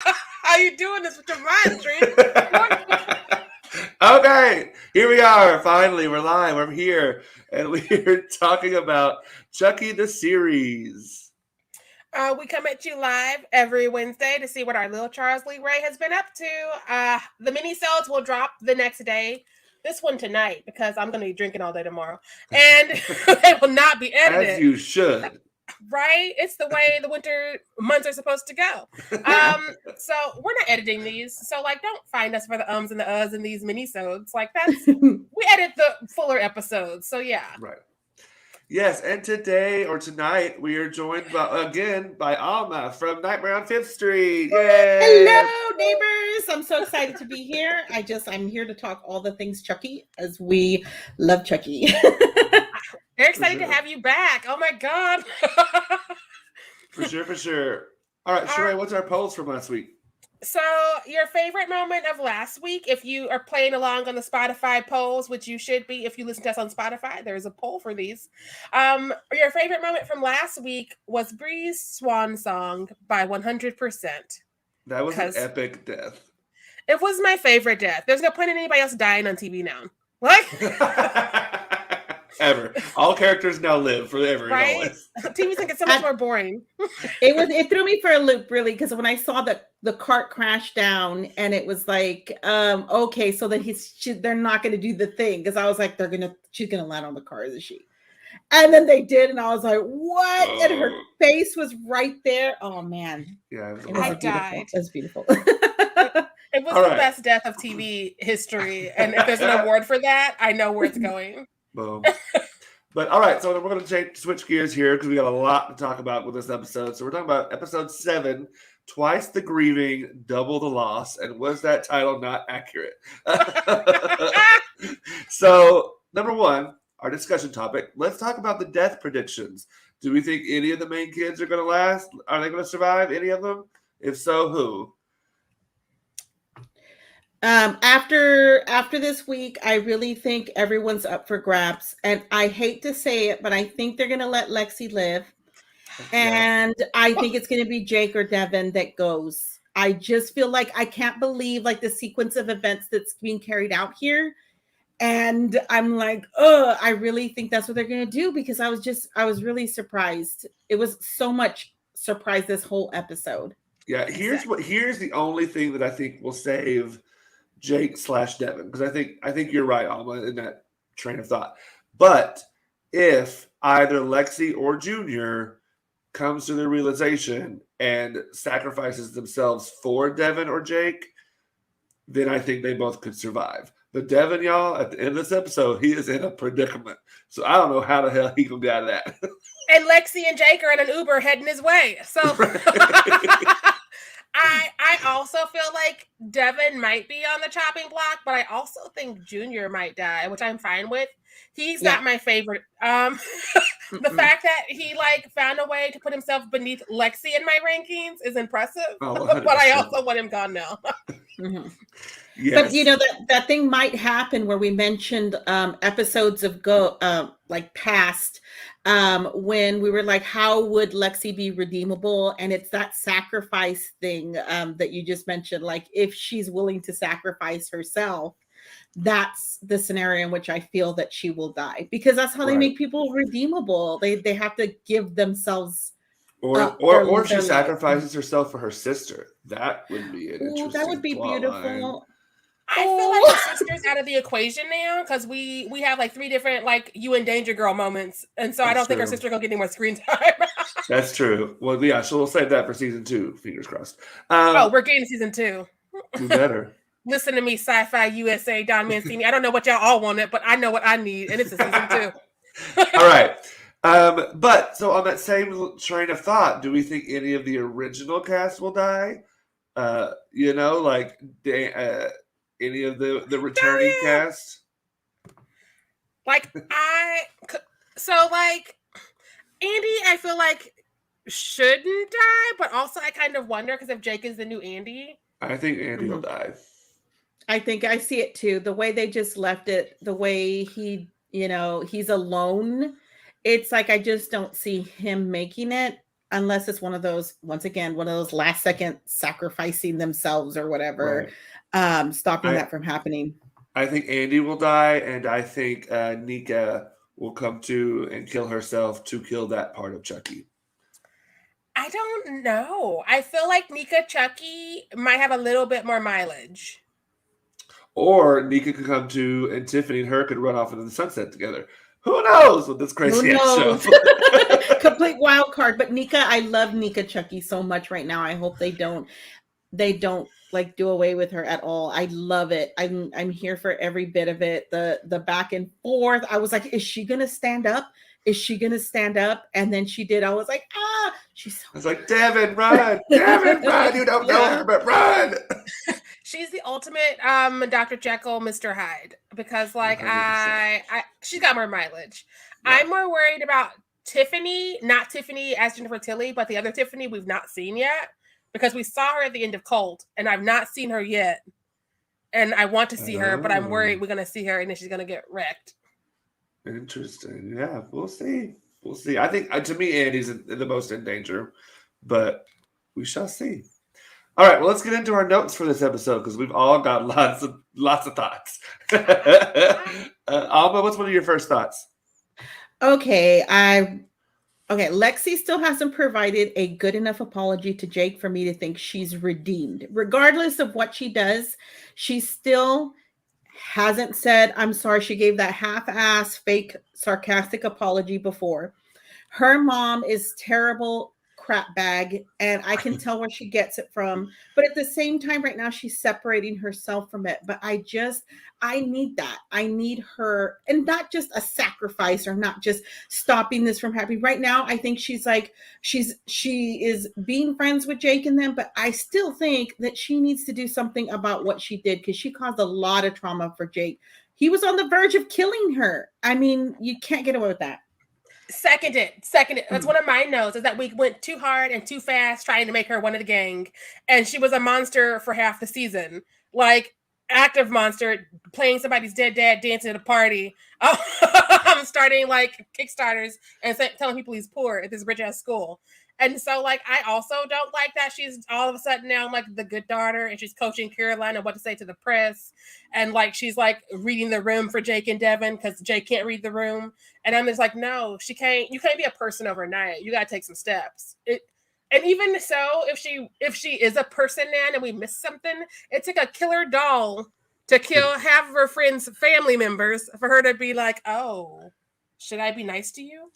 How you doing this with your mind, Trent? Okay, here we are. Finally, we're live. We're here, and we're talking about Chucky the series. We come at you live every Wednesday to see what our little Charles Lee Ray has been up to. The mini-sodes will drop the next day. This one tonight because I'm going to be drinking all day tomorrow, and they will not be edited. As you should. Right? It's the way the winter months are supposed to go. So we're not editing these. So don't find us for the ums and the uhs in these mini-sodes. We edit the fuller episodes. So yeah. Right. Yes, and today or tonight we are joined by Alma from Nightmare on 5th Street. Yay! Hello, neighbors. I'm so excited to be here. I'm here to talk all the things Chucky, as we love Chucky. Very excited to have you back. Oh my God. For sure. All right, Sharai, what's our polls from last week? So your favorite moment of last week, if you are playing along on the Spotify polls, which you should be if you listen to us on Spotify, there's a poll for these. Your favorite moment from last week was Bree's Swan Song by 100%. That was an epic death. It was my favorite death. There's no point in anybody else dying on TV now. What? Ever. All characters now live forever. Right? TV's think it's so much more boring. It threw me for a loop, really, because when I saw the cart crash down and it was like, okay, so then they're not going to do the thing, because I was like, she's going to land on the car, isn't she? And then they did, and I was like, what? And her face was right there. Oh man. Yeah, I died. It was beautiful. It was the best death of TV history. And if there's an award for that, I know where it's going. Boom. But all right, so we're going to switch gears here because we got a lot to talk about with this episode. So we're talking about episode 7, Twice the Grieving, Double the Loss. And was that title not accurate? So, number 1, our discussion topic. Let's talk about the death predictions. Do we think any of the main kids are going to last? Are they going to survive? Any of them? If so, who? After this week, I really think everyone's up for grabs, and I hate to say it, but I think they're going to let Lexi live, and I think it's going to be Jake or Devin that goes. I just feel like I can't believe the sequence of events that's being carried out here, and I'm like, I really think that's what they're going to do, because I was really surprised. It was so much surprise this whole episode. Yeah, here's the only thing that I think will save Jake/Devin, because I think you're right, Alma, in that train of thought. But if either Lexi or Junior comes to the realization and sacrifices themselves for Devin or Jake, then I think they both could survive. But Devin, y'all, at the end of this episode, he is in a predicament. So I don't know how the hell he can get out of that. And Lexi and Jake are in an Uber heading his way. So I also feel like Devin might be on the chopping block, but I also think Junior might die, which I'm fine with. He's not my favorite. The fact that he found a way to put himself beneath Lexi in my rankings is impressive. But I also want him gone now. Mm-hmm. Yes. But that thing might happen where we mentioned episodes of past when we were like, how would Lexi be redeemable? And it's that sacrifice thing that you just mentioned. Like, if she's willing to sacrifice herself, that's the scenario in which I feel that she will die, because that's how they make people redeemable. They have to give themselves. Or she sacrifices herself for her sister. That would be an interesting. That would be beautiful. Line. I feel like the sister's out of the equation now, because we have 3 different you and Danger Girl moments, and so I don't think our sister gonna get any more screen time. That's true. Well, yeah, so we'll save that for season 2. Fingers crossed. We're getting season 2. We better. Listen to me, Sci-Fi USA, Don Mancini. I don't know what y'all all wanted, but I know what I need, and it's a season 2. All right. But so on that same train of thought, do we think any of the original cast will die? Any of the returning cast? Andy, I feel like shouldn't die, but also I kind of wonder, because if Jake is the new Andy. I think Andy will die. I think I see it too. The way they just left it, the way he's alone. It's like, I just don't see him making it. unless it's one of those, once again, one of those last second sacrificing themselves or whatever, stopping that from happening. I think Andy will die, and I think Nika will come to and kill herself to kill that part of Chucky. I don't know. I feel like Nika Chucky might have a little bit more mileage. Or Nika could come to, and Tiffany and her could run off into the sunset together. Who knows with this crazy show? Complete wild card. But Nika, I love Nika Chucky so much right now. I hope they don't like do away with her at all. I love it. I'm here for every bit of it. The back and forth. I was like, is she gonna stand up? Is she gonna stand up? And then she did. I was like, she's so I was like, Devin, run! Devin, run! You don't know her, but run! She's the ultimate Dr. Jekyll, Mr. Hyde, because like 100%. She's got more mileage. Yeah. I'm more worried about Tiffany, not Tiffany as Jennifer Tilly, but the other Tiffany we've not seen yet, because we saw her at the end of Colt, and I've not seen her yet, and I want to see her, but I'm worried we're gonna see her and then she's gonna get wrecked. Interesting. Yeah, we'll see. We'll see. I think to me, Andy's the most in danger, but we shall see. All right, well, let's get into our notes for this episode because we've all got lots of thoughts. Alma, what's one of your first thoughts? Okay, Lexi still hasn't provided a good enough apology to Jake for me to think she's redeemed. Regardless of what she does, she still hasn't said, I'm sorry. She gave that half-ass, fake, sarcastic apology before. Her mom is terrible crap bag, and I can tell where she gets it from. But at the same time, right now, she's separating herself from it. But I need that. I need her, and not just a sacrifice or not just stopping this from happening. Right now, I think she is being friends with Jake and them, but I still think that she needs to do something about what she did because she caused a lot of trauma for Jake. He was on the verge of killing her. I mean, you can't get away with that. Second it. That's one of my notes, is that we went too hard and too fast trying to make her one of the gang. And she was a monster for half the season. Like, active monster, playing somebody's dead dad, dancing at a party. I'm starting, like, Kickstarters and telling people he's poor at this rich-ass school. And so, like, I also don't like that she's all of a sudden now, like, the good daughter, and she's coaching Caroline on what to say to the press. And, like, she's, like, reading the room for Jake and Devin because Jake can't read the room. And I'm just like, no, you can't be a person overnight. You got to take some steps. And even so, if she is a person now and we missed something, it took a killer doll to kill half of her friends' family members for her to be like, oh, should I be nice to you?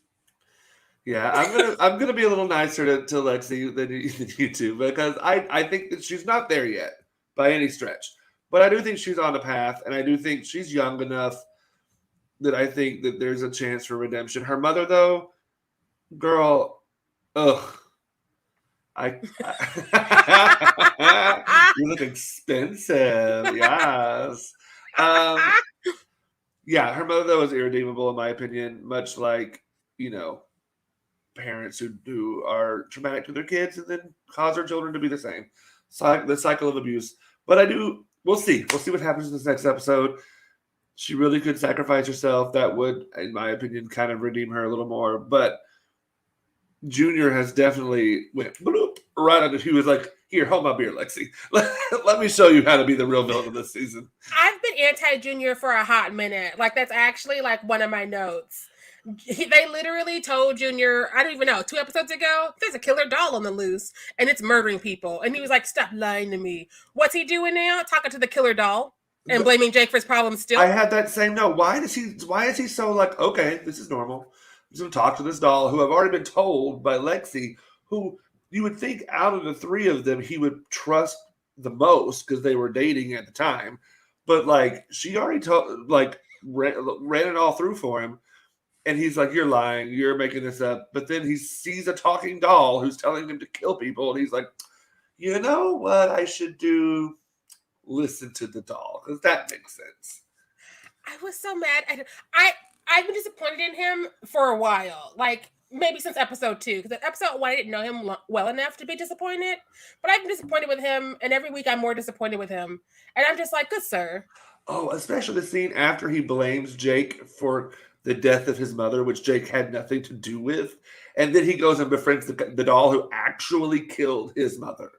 Yeah, I'm gonna be a little nicer to Lexi than you two because I think that she's not there yet by any stretch, but I do think she's on a path, and I do think she's young enough that I think that there's a chance for redemption. Her mother, though, girl, ugh, you look expensive, yes. Yeah, her mother though is irredeemable in my opinion, much like parents who are traumatic to their kids and then cause their children to be the same. The cycle of abuse. But we'll see. We'll see what happens in this next episode. She really could sacrifice herself. That would, in my opinion, kind of redeem her a little more. But Junior has definitely went bloop, right on it. He was like, here, hold my beer, Lexi. Let me show you how to be the real villain of this season. I've been anti-Junior for a hot minute. Like, that's actually like one of my notes. They literally told Junior, I don't even know, 2 episodes ago, there's a killer doll on the loose and it's murdering people. And he was like, stop lying to me. What's he doing now? Talking to the killer doll and blaming Jake for his problems still. I had that same note. Why is he so like, okay, this is normal. I'm just going to talk to this doll who I've already been told by Lexi, who you would think out of the 3 of them, he would trust the most because they were dating at the time. But like, she already ran it all through for him. And he's like, you're lying. You're making this up. But then he sees a talking doll who's telling him to kill people. And he's like, you know what I should do? Listen to the doll. Because that makes sense. I was so mad. I've been disappointed in him for a while. Like, maybe since episode 2. Because at episode 1, I didn't know him well enough to be disappointed. But I've been disappointed with him. And every week I'm more disappointed with him. And I'm just like, good sir. Oh, especially the scene after he blames Jake for the death of his mother, which Jake had nothing to do with. And then he goes and befriends the doll who actually killed his mother.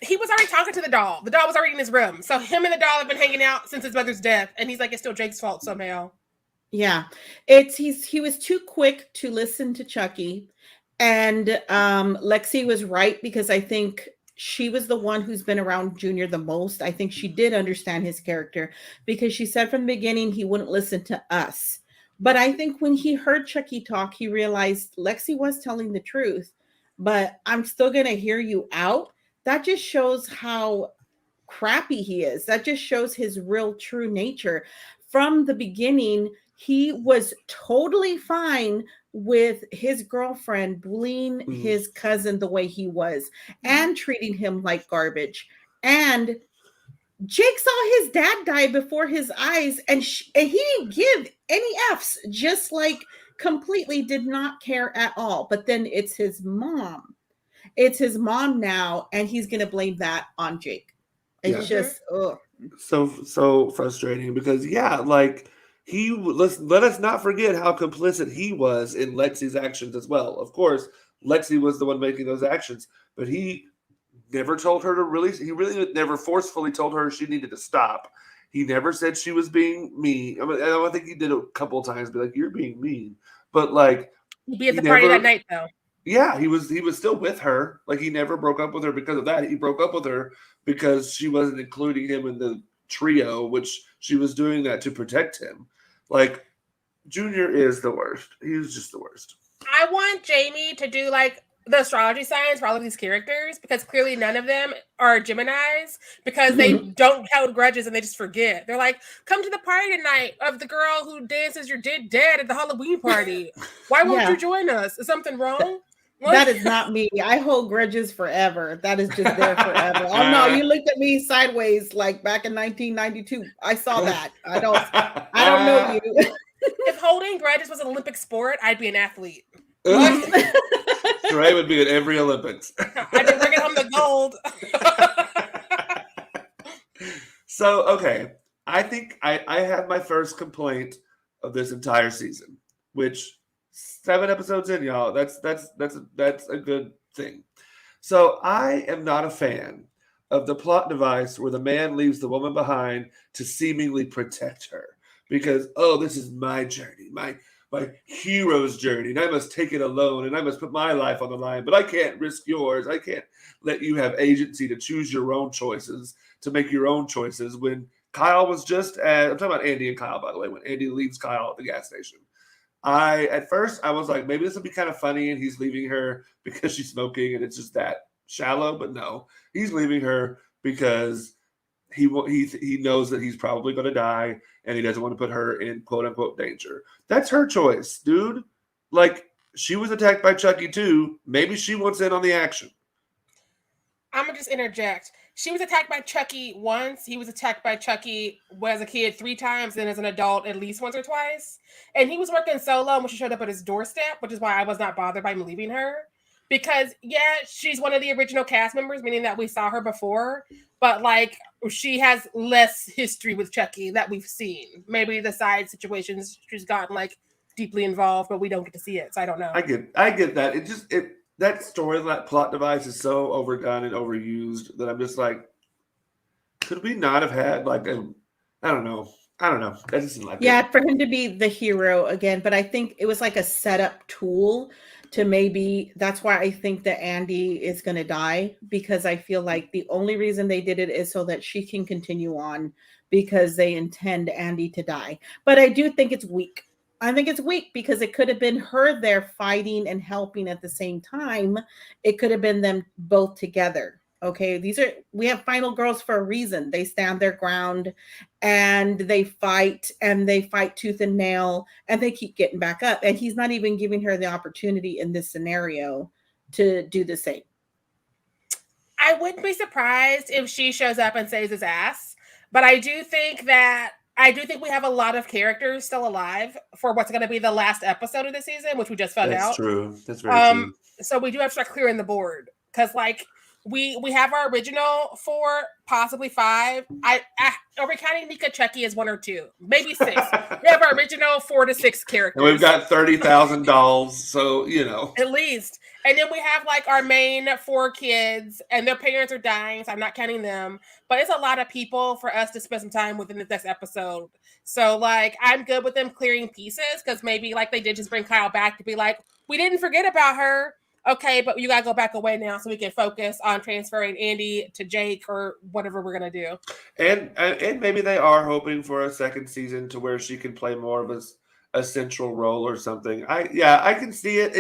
He was already talking to the doll. The doll was already in his room. So him and the doll have been hanging out since his mother's death. And he's like, it's still Jake's fault somehow. Yeah. He was too quick to listen to Chucky. And Lexi was right, because I think she was the one who's been around Junior the most. I think she did understand his character, because she said from the beginning he wouldn't listen to us. But I think when he heard Chucky talk, he realized Lexi was telling the truth, but I'm still going to hear you out. That just shows how crappy he is. That just shows his real true nature. From the beginning, he was totally fine with his girlfriend bullying his cousin the way he was and treating him like garbage. And Jake saw his dad die before his eyes, and he didn't give any F's, just like completely did not care at all. But then it's his mom. It's his mom now, and he's going to blame that on Jake. It's just so frustrating, because let us not forget how complicit he was in Lexi's actions as well. Of course, Lexi was the one making those actions, but he never told her to release. He really never forcefully told her she needed to stop. He never said she was being mean. I mean, I think he did a couple of times, be like, "You're being mean," but like, he'd be at the party that night, though. Yeah, he was still with her. Like, he never broke up with her because of that. He broke up with her because she wasn't including him in the trio, which she was doing that to protect him. Like, Junior is the worst. He's just the worst. I want Jamie to do like the astrology signs for all of these characters, because clearly none of them are Geminis, because they don't hold grudges and they just forget. They're like, come to the party tonight of the girl who dances your dead dad at the Halloween party. Why won't you join us? Is something wrong? That is not me. I hold grudges forever. That is just there forever. Oh no, you looked at me sideways like back in 1992. I saw that. I don't know you. If holding grudges was an Olympic sport, I'd be an athlete. Sharai would be at every Olympics. I'd be bringing home the gold. So, okay. I think I have my first complaint of this entire season, which 7 episodes in, y'all. That's a good thing. So I am not a fan of the plot device where the man leaves the woman behind to seemingly protect her, because this is my journey, my hero's journey, and I must take it alone, and I must put my life on the line, but I can't risk yours. I can't let you have agency to choose your own choices, to make your own choices. When Kyle was I'm talking about Andy and Kyle, by the way, when Andy leaves Kyle at the gas station. At first I was like, maybe this would be kind of funny, and he's leaving her because she's smoking, and it's just that shallow. But no, he's leaving her because he knows that he's probably going to die, and he doesn't want to put her in quote unquote danger. That's her choice, dude. Like, she was attacked by Chucky too. Maybe she wants in on the action. I'm gonna just interject. She was attacked by Chucky once. He was attacked by Chucky as a kid 3 times, and as an adult at least once or twice. And he was working solo when she showed up at his doorstep, which is why I was not bothered by him leaving her. Because, she's one of the original cast members, meaning that we saw her before. But, like, she has less history with Chucky that we've seen. Maybe the side situations, she's gotten, like, deeply involved, but we don't get to see it. So I don't know. I get that. That story, that plot device is so overdone and overused that I'm just like, could we not have had like I don't know. That doesn't like it. For him to be the hero again, but I think it was like a setup tool to that's why I think that Andy is going to die, because I feel like the only reason they did it is so that she can continue on, because they intend Andy to die. But I do think it's weak. I think it's weak because it could have been her there fighting and helping at the same time. It could have been them both together. Okay. We have final girls for a reason. They stand their ground and they fight tooth and nail, and they keep getting back up. And he's not even giving her the opportunity in this scenario to do the same. I wouldn't be surprised if she shows up and saves his ass, but I do think we have a lot of characters still alive for what's going to be the last episode of the season, which we just found out. That's true. That's very true. So we do have to start clearing the board, because, like, we have our original 4, possibly 5. Are we counting Nika Chucky as 1 or 2? Maybe 6. We have our original 4 to 6 characters. And we've got 30,000 dolls, so at least. And then we have like our main 4 kids, and their parents are dying, so I'm not counting them. But it's a lot of people for us to spend some time with in the next episode. So like, I'm good with them clearing pieces, because maybe like they did just bring Kyle back to be like, we didn't forget about her. Okay, but you gotta go back away now so we can focus on transferring Andy to Jake or whatever we're gonna do. And maybe they are hoping for a second season to where she can play more of a central role or something. I can see it.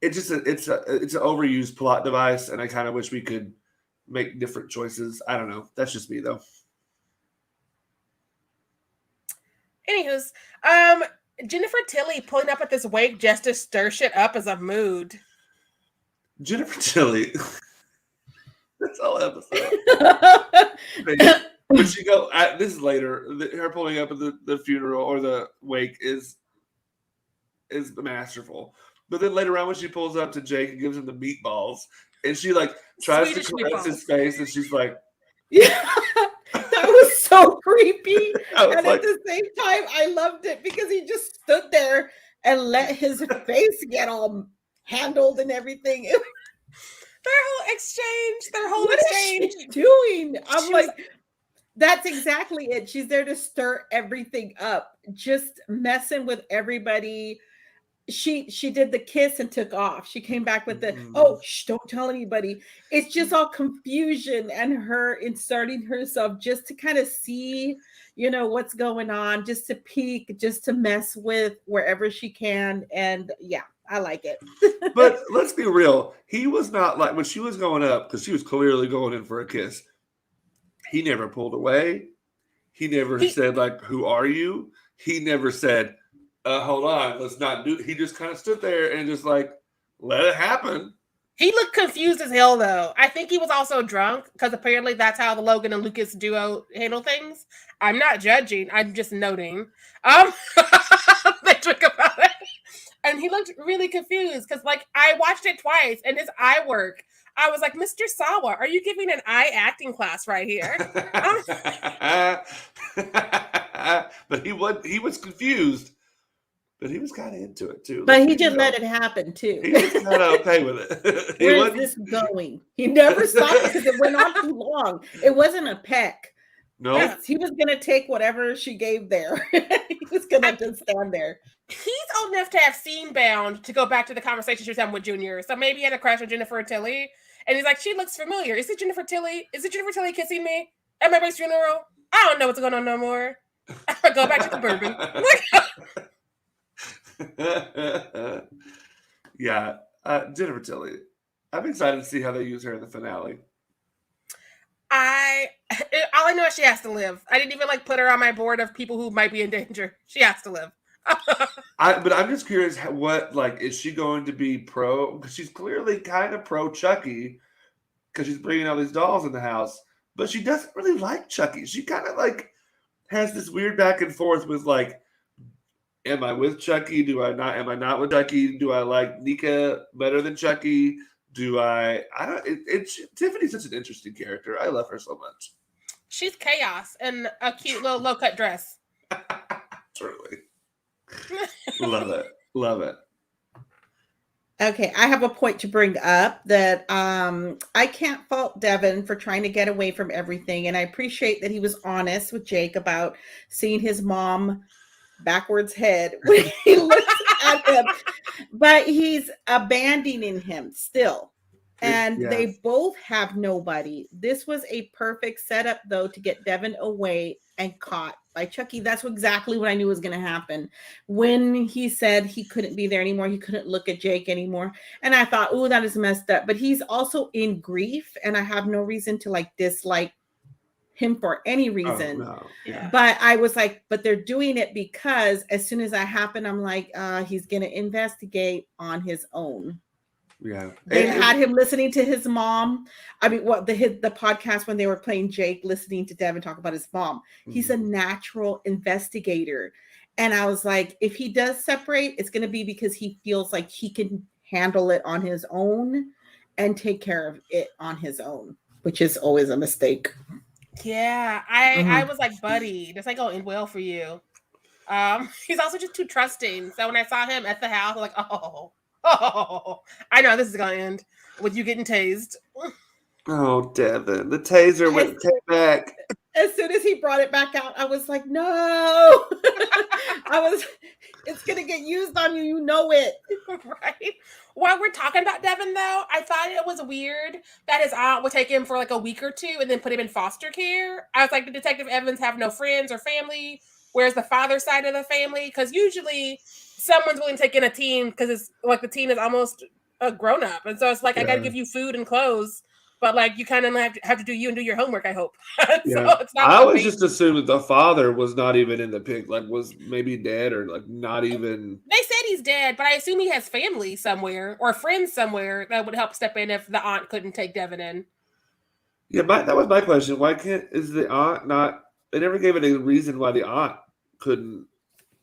It's an overused plot device, and I kind of wish we could make different choices. I don't know. That's just me though. Anywho's, Jennifer Tilly pulling up at this wake just to stir shit up as a mood. Jennifer Tilly. This whole episode. When she go, this is later. Her pulling up at the funeral or the wake is masterful. But then later on, when she pulls up to Jake and gives him the meatballs, and she like tries Swedish to caress his face, and she's like, "Yeah." That was so creepy. And at the same time, I loved it because he just stood there and let his face get all handled and everything. Their whole exchange. What is she doing? I'm like, that's exactly it. She's there to stir everything up, just messing with everybody. She did the kiss and took off. She came back with the don't tell anybody. It's just all confusion and her inserting herself just to kind of see, what's going on, just to peek, just to mess with wherever she can. And yeah, I like it. But let's be real. He was not like when she was going up, because she was clearly going in for a kiss. He never pulled away. He never said like, "Who are you?" He never said, hold on, let's not do it. He just kind of stood there and just like let it happen. He looked confused as hell though. I think he was also drunk, because apparently that's how the Logan and Lucas duo handle things. I'm not judging, I'm just noting. They talk about it. And he looked really confused because like I watched it twice and his eye work. I was like, Mr. Sawa, are you giving an eye acting class right here? But he was confused. But he was kind of into it too. But he did let it happen too. He was kind of okay with it. Where is this going? He never stopped because it went on too long. It wasn't a peck. No, he was gonna take whatever she gave there. He was gonna just stand there. He's old enough to have seen Bound, to go back to the conversation she was having with Junior. So maybe he had a crush on Jennifer Tilly, and he's like, "She looks familiar. Is it Jennifer Tilly? Is it Jennifer Tilly kissing me at my best funeral? I don't know what's going on no more. Go back to the bourbon." Yeah, Jennifer Tilly. I'm excited to see how they use her in the finale. All I know is she has to live. I didn't even put her on my board of people who might be in danger. She has to live. But I'm just curious, what is she going to be pro? Because she's clearly kind of pro Chucky, because she's bringing all these dolls in the house, but she doesn't really like Chucky. She kind of has this weird back and forth with am I with Chucky? Do I not? Am I not with Chucky? Do I like Nika better than Chucky? Do I don't. Tiffany's such an interesting character. I love her so much. She's chaos in a cute little low cut dress. Truly. Love it. Love it. Okay, I have a point to bring up that I can't fault Devin for trying to get away from everything. And I appreciate that he was honest with Jake about seeing his mom backwards head when he looks at him. But he's abandoning him still. And they both have nobody. This was a perfect setup, though, to get Devin away and caught by Chucky. That's exactly what I knew was going to happen. When he said he couldn't be there anymore, he couldn't look at Jake anymore. And I thought, oh, that is messed up. But he's also in grief, and I have no reason to dislike him for any reason. Oh, no. Yeah. But I was like, but they're doing it because as soon as that happened, I'm like, he's going to investigate on his own. Yeah, they had him listening to his mom. I mean, the podcast when they were playing Jake, listening to Devin talk about his mom. Mm-hmm. He's a natural investigator, and I was like, if he does separate, it's going to be because he feels like he can handle it on his own, and take care of it on his own, which is always a mistake. Yeah, I was like, buddy, this ain't gonna end well for you. He's also just too trusting. So when I saw him at the house, I was like, oh, I know this is gonna end with you getting tased. Oh, Devin, the taser came back. As soon as he brought it back out, I was like, no. It's gonna get used on you, you know it. Right. While we're talking about Devin, though, I thought it was weird that his aunt would take him for like a week or two and then put him in foster care. I was like, did Detective Evans have no friends or family? Where's the father side of the family? Because usually someone's willing to take in a teen because it's like the teen is almost a grown up. And so it's like, I got to give you food and clothes. But like you kind of have to do you and do your homework, I hope. So it's not I always just assumed that the father was not even in the pic, like was maybe dead or like not even. They said he's dead, but I assume he has family somewhere or friends somewhere that would help step in if the aunt couldn't take Devin in. Yeah, that was my question. Why is the aunt not? They never gave it a reason why the aunt couldn't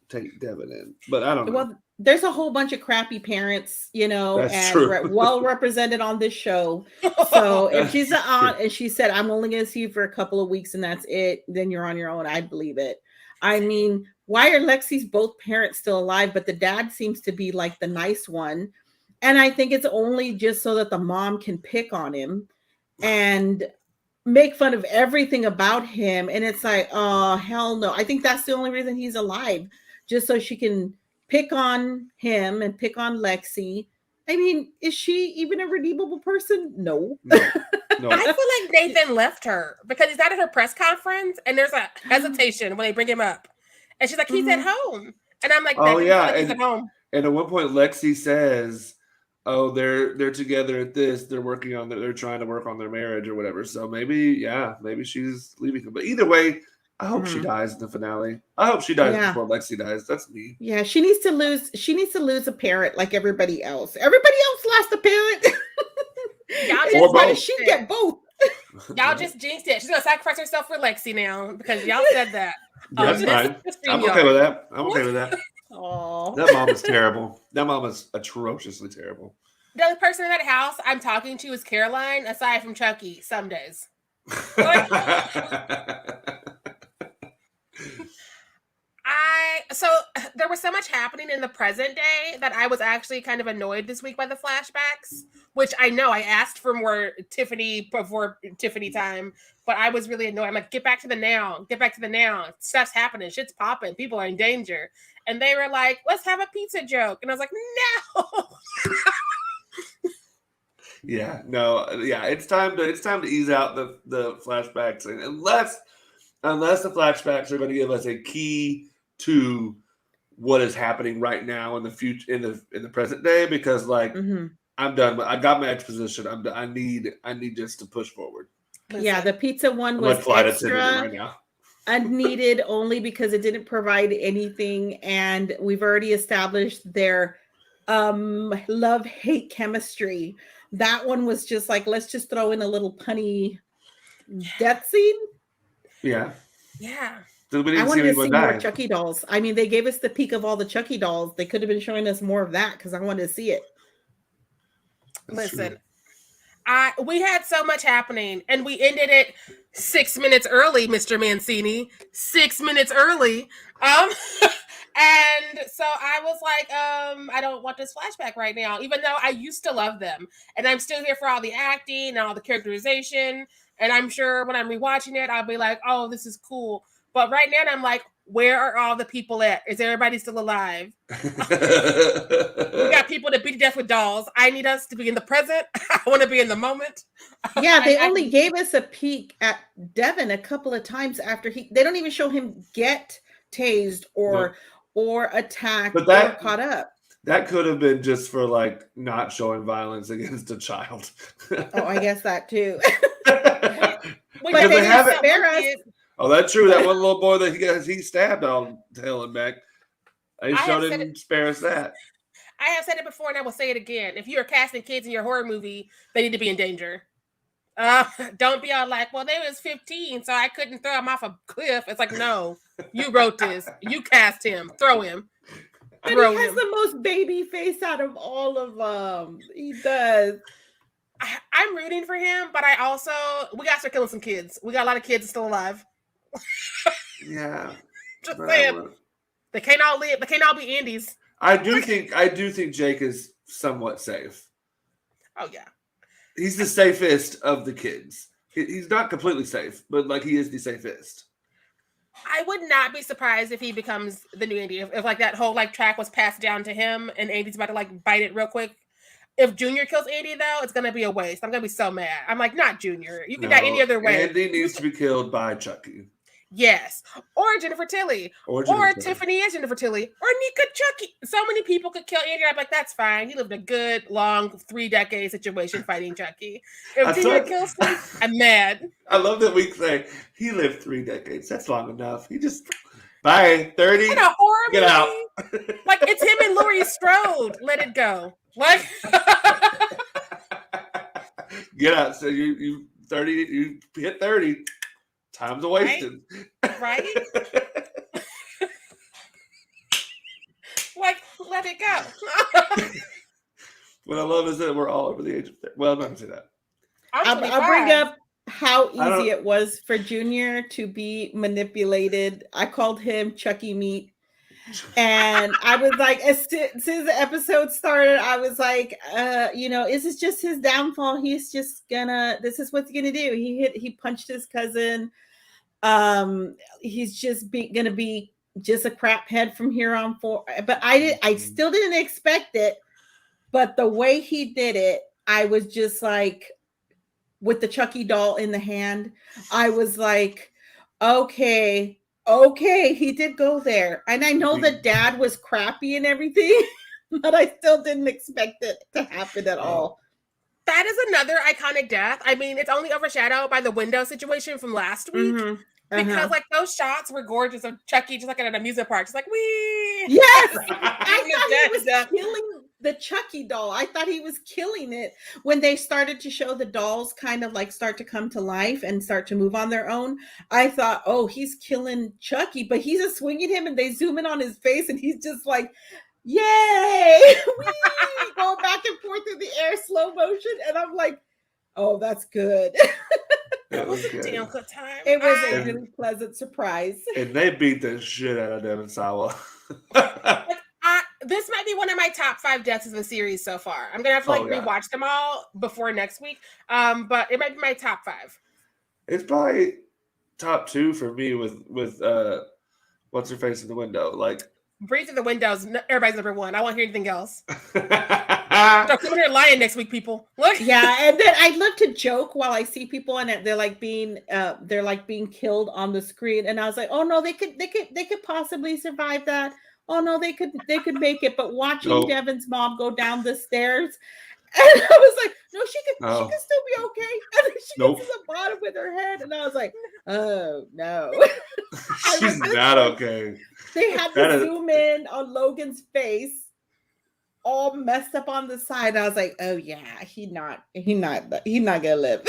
take Devin in, but I don't know. Well, there's a whole bunch of crappy parents, you know, That's and well represented on this show. So if she's the aunt and she said, I'm only going to see you for a couple of weeks and that's it, then you're on your own. I'd believe it. I mean, why are Lexi's both parents still alive, but the dad seems to be like the nice one? And I think it's only just so that the mom can pick on him and make fun of everything about him. And it's like, oh, hell no. I think that's the only reason he's alive, just so she can pick on him and pick on Lexi. I mean, is she even a redeemable person? No. I feel like Nathan left her because he's not at her press conference and there's a hesitation when they bring him up. And she's like, he's at home. And I'm like, oh yeah, he's at home. And at one point Lexi says, oh, they're together at this, they're trying to work on their marriage or whatever. So maybe she's leaving him. But either way, I hope she dies in the finale. I hope she dies before Lexi dies. That's me. Yeah, she needs to lose a parent like everybody else. Everybody else lost a parent. She get both. Y'all just jinxed it. She's gonna sacrifice herself for Lexi now because y'all said that. That's fine. I'm okay with that. Oh, that mom is terrible. That mom is atrociously terrible. The other person in that house I'm talking to is Caroline, aside from Chucky, some days. So there was so much happening in the present day that I was actually kind of annoyed this week by the flashbacks, which I know I asked for more Tiffany before Tiffany time, but I was really annoyed. I'm like, get back to the now. Stuff's happening. Shit's popping. People are in danger. And they were like, let's have a pizza joke. And I was like, no. It's time to ease out the flashbacks, and unless the flashbacks are going to give us a key to what is happening right now in the future, in the present day, because I'm done. I got my exposition. I need just to push forward. Yeah, the pizza one was extra right now. Unneeded only because it didn't provide anything, and we've already established their love-hate chemistry. That one was just like, let's just throw in a little punny death scene. Yeah. I wanted to see more Chucky dolls. I mean, they gave us the peak of all the Chucky dolls. They could have been showing us more of that because I wanted to see it. Listen, we had so much happening, and we ended it 6 minutes early, Mr. Mancini. 6 minutes early. And so I was like, I don't want this flashback right now, even though I used to love them. And I'm still here for all the acting and all the characterization. And I'm sure when I'm rewatching it, I'll be like, oh, this is cool. But right now, I'm like, where are all the people at? Is everybody still alive? We got people to beat to death with dolls. I need us to be in the present. I want to be in the moment. Yeah, they only gave us a peek at Devin a couple of times after they don't even show him get tased or attacked or caught up. That could have been just for like not showing violence against a child. Oh, I guess that too. But they haven't spare us. Oh, that's true. That one little boy that he stabbed on tail and back. They didn't spare us that. I have said it before, and I will say it again. If you are casting kids in your horror movie, they need to be in danger. Don't be all like, well, they was 15, so I couldn't throw him off a cliff. It's like, no, you wrote this. You cast him. Throw him. And he has the most baby face out of all of them. He does. I'm rooting for him, but we got to start killing some kids. We got a lot of kids still alive. Yeah. Just saying. They can't all live. They can't all be Andes. I do think Jake is somewhat safe. Oh yeah. He's the safest of the kids. He's not completely safe, but like he is the safest. I would not be surprised if he becomes the new Andy. If like that whole like track was passed down to him and Andy's about to like bite it real quick. If Junior kills Andy though, it's gonna be a waste. I'm gonna be so mad. I'm like, not Junior. You can die any other way. Andy needs to be killed by Chucky. Yes. Or Jennifer Tilly. Or Tiffany and Jennifer Tilly. Or Nika Chucky. So many people could kill Andy. I'm like, that's fine. He lived a good, long, 3-decade situation fighting Chucky. If Junior kills him, I'm mad. I love that we say, he lived 3 decades. That's long enough. He just, bye, 30. What a horror Get movie. out. Like, it's him and Laurie Strode. Let it go. Like, get out. So you 30, you hit 30. Time's a wasted. Right? Like, let it go. What I love is that we're all over the age of 30. Well, I'm not going to say that. I'll bring up how easy it was for Junior to be manipulated. I called him Chucky Meat. And I was like, as soon as the episode started, I was like, is this just his downfall? This is what he's gonna do. He punched his cousin. He's just gonna be just a crap head from here on forward. But I still didn't expect it. But the way he did it, I was just like, with the Chucky doll in the hand, I was like, okay, he did go there. And I know that dad was crappy and everything, but I still didn't expect it to happen at all. That is another iconic death. I mean, it's only overshadowed by the window situation from last week. Mm-hmm. Because like those shots were gorgeous of Chucky just like at an amusement park, just like wee. Yes, I thought he was killing the Chucky doll. I thought he was killing it when they started to show the dolls kind of like start to come to life and start to move on their own. I thought, oh, he's killing Chucky, but he's just swinging him and they zoom in on his face and he's just like, yay, wee, going back and forth through the air, slow motion, and I'm like, oh, that's good. That was a damn good time. It was a really pleasant surprise. And they beat the shit out of Devin Sawa. This might be one of my top 5 deaths of the series so far. I'm gonna have to rewatch them all before next week. But it might be my top 5. It's probably top 2 for me with what's her face in the window. Like breathe through the windows. Everybody's number 1. I won't hear anything else. Don't come here lying next week, people. Look. Yeah, and then I love to joke while I see people and they're like being killed on the screen, and I was like, oh no, they could possibly survive that. Oh no, they could make it. But watching Devin's mom go down the stairs, and I was like, no, she can still be okay. And then she gets to the bottom with her head, and I was like, oh no, she's not okay. They had to zoom in on Logan's face, all messed up on the side. I was like, oh yeah, he not gonna live.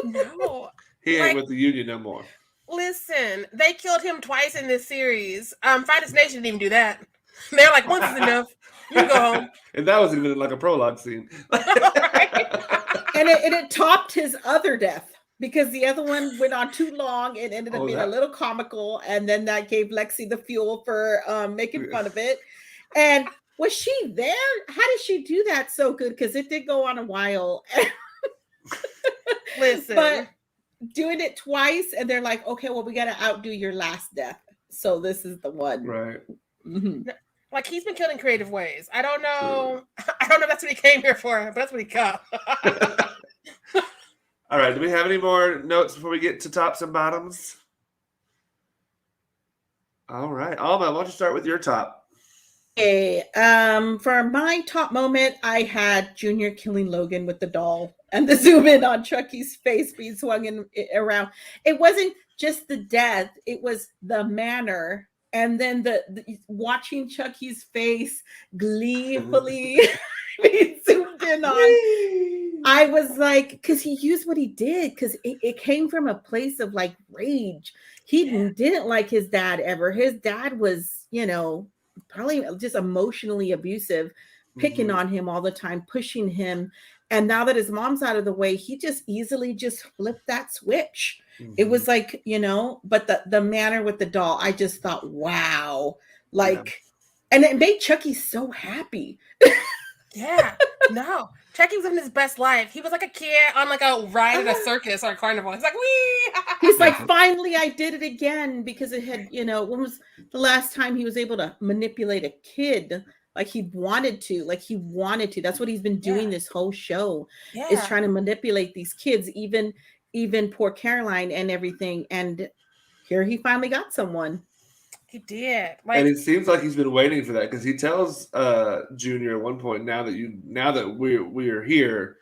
No, he ain't with the union no more. Listen, they killed him twice in this series. Finest Nation didn't even do that. They're like, once is enough. You can go home. And that was even like a prologue scene. And it topped his other death because the other one went on too long and ended up being a little comical. And then that gave Lexi the fuel for making fun of it. And was she there? How did she do that so good? Because it did go on a while. Listen. But doing it twice and they're like, okay, well, we got to outdo your last death. So this is the one. Right. Mm-hmm. Like he's been killing creative ways. I don't know. I don't know if that's what he came here for, but that's what he got. All right. Do we have any more notes before we get to tops and bottoms? All right. Alma, why don't you start with your top? Okay. For my top moment, I had Junior killing Logan with the doll and the zoom in on Chucky's face being swung around. It wasn't just the death; it was the manner, and then the watching Chucky's face gleefully being zoomed in on. I was like, because he used what he did, because it came from a place of like rage. He didn't like his dad ever. His dad was, probably just emotionally abusive, picking on him all the time, pushing him. And now that his mom's out of the way, he just easily just flipped that switch. Mm-hmm. It was like, but the manner with the doll, I just thought, wow. Like, and it made Chucky so happy. Yeah. No. Chucky was in his best life. He was like a kid on like a ride at a circus or a carnival. He's like, wee! He's like, finally, I did it again, because it had, when was the last time he was able to manipulate a kid like he wanted to? That's what he's been doing this whole show, is trying to manipulate these kids, even poor Caroline and everything. And here he finally got someone. He did. And it seems like he's been waiting for that, because he tells Junior at one point, now that we're here,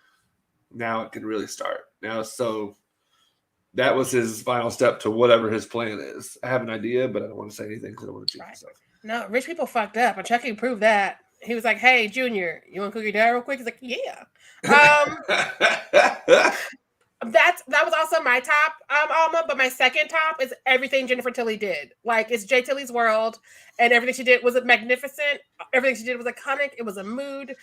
now it can really start. Now, so that was his final step to whatever his plan is. I have an idea, but I don't want to say anything because I don't want to jinx myself. No, rich people fucked up, and Chucky proved that. He was like, "Hey, Junior, you want to cook your dad real quick?" He's like, "Yeah." That was also my top, Alma, but my second top is everything Jennifer Tilly did. Like, it's J. Tilly's world, and everything she did was magnificent. Everything she did was iconic. It was a mood.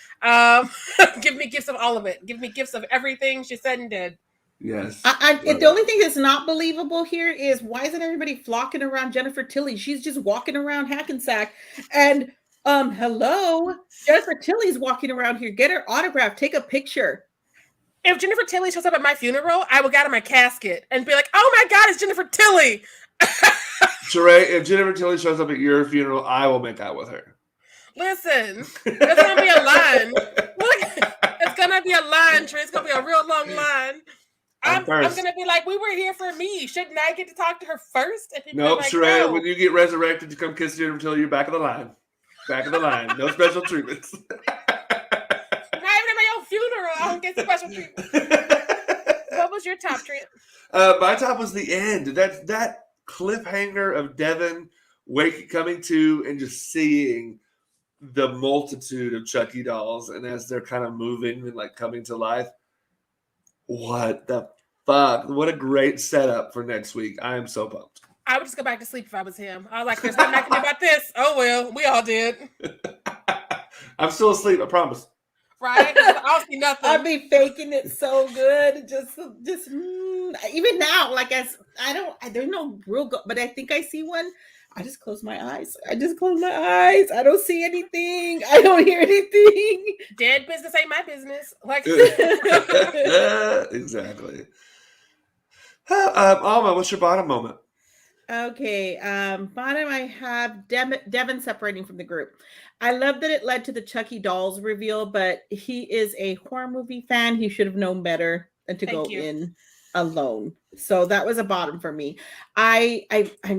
Give me gifts of all of it. Give me gifts of everything she said and did. Yes. The only thing that's not believable here is, why isn't everybody flocking around Jennifer Tilly? She's just walking around Hackensack, and hello, Jennifer Tilly's walking around here. Get her autograph. Take a picture. If Jennifer Tilly shows up at my funeral, I will get out of my casket and be like, "Oh my God, it's Jennifer Tilly." Sharai, if Jennifer Tilly shows up at your funeral, I will make out with her. Listen, there's gonna be a line. Look, it's gonna be a line, Trent. It's gonna be a real long line. I'm gonna be like, "We were here for me. Shouldn't I get to talk to her first?" And nope, like, Sharai, no. When you get resurrected to come kiss Jennifer Tilly, you're back of the line. Back of the line. No special treatments. Not even at my own funeral, I don't get special treatment. What was your top, Trent? My top was the end. That cliffhanger of Devin coming to and just seeing the multitude of Chucky dolls, and as they're kind of moving and like coming to life. What the fuck? What a great setup for next week. I am so pumped. I would just go back to sleep if I was him. I was like, "There's nothing I can do about this." Oh well, we all did. I'm still asleep, I promise. Right? I'll see nothing. I'll be faking it so good. Just even now, like there's no real but I think I see one. I just close my eyes. I don't see anything. I don't hear anything. Dead business ain't my business. Like exactly. Alma, what's your bottom moment? Okay, bottom, I have Devin separating from the group. I love that it led to the Chucky dolls reveal, but he is a horror movie fan. He should have known better than to go in alone. So that was a bottom for me. I'm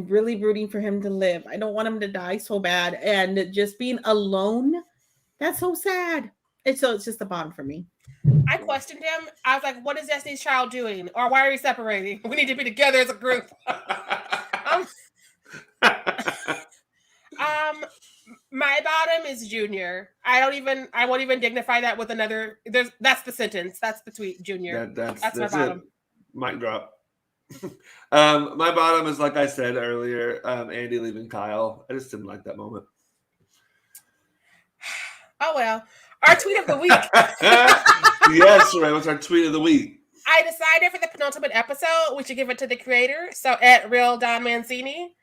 really rooting for him to live. I don't want him to die so bad, and just being alone, that's so sad. It's just a bottom for me. I questioned him. I was like, "What is Destiny's Child doing? Or why are we separating? We need to be together as a group." My bottom is Junior. I won't even dignify that with another. That's the sentence. That's the tweet. Junior. That's my bottom. It. Mic drop. My bottom is, like I said earlier, Andy leaving Kyle. I just didn't like that moment. Oh well. Our tweet of the week. Yes, right. What's our tweet of the week? I decided for the penultimate episode, we should give it to the creator. So at Real Don Mancini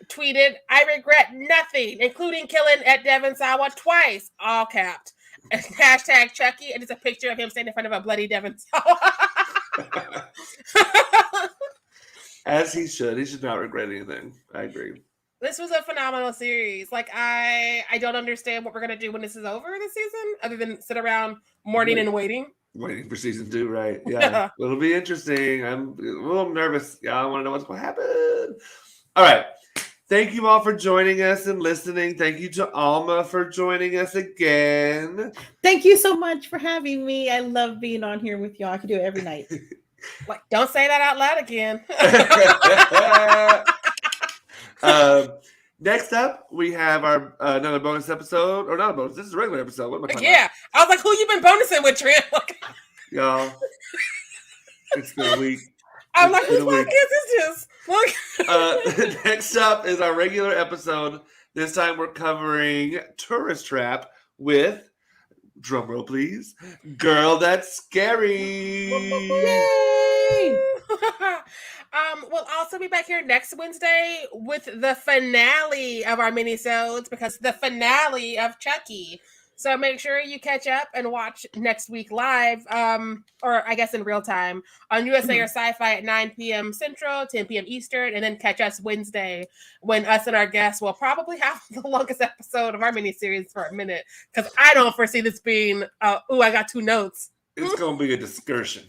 tweeted, "I regret nothing, including killing at Devin Sawa twice," all capped. And hashtag Chucky, and it's a picture of him standing in front of a bloody Devin Sawa. As he should. He should not regret anything. I agree. This was a phenomenal series. Like, I don't understand what we're going to do when this is over this season, other than sit around mourning and waiting. Waiting for season 2, right? Yeah. It'll be interesting. I'm a little nervous. Yeah, I want to know what's going to happen. All right. Thank you all for joining us and listening. Thank you to Alma for joining us again. Thank you so much for having me. I love being on here with y'all. I can do it every night. Like, don't say that out loud again. Next up, we have our another bonus episode, or not a bonus. This is a regular episode. What am I talking about? I was like, "Who you been bonusing with, Trent?" Y'all, it's been a week. I'm like, "Whose podcast is this?" Look. Next up is our regular episode. This time we're covering Tourist Trap with drum roll please, Girl That's Scary. Yay! We'll also be back here next Wednesday with the finale of our minisodes, because the finale of Chucky. So make sure you catch up and watch next week live, or I guess in real time, on USA or Sci-Fi at 9 p.m. Central, 10 p.m. Eastern, and then catch us Wednesday when us and our guests will probably have the longest episode of our miniseries for a minute, because I don't foresee this being, I got 2 notes. It's going to be a discussion.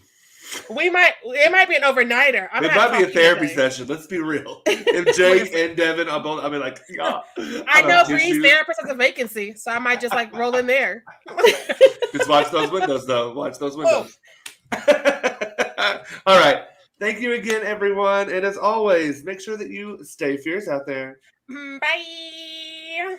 It might be an overnighter. It might be a therapy session. Let's be real. If Jake and Devin are both, I'll be like, yeah. I know Bree's therapist has a vacancy, so I might just like roll in there. Just watch those windows, though. Watch those windows. All right. Thank you again, everyone. And as always, make sure that you stay fierce out there. Bye.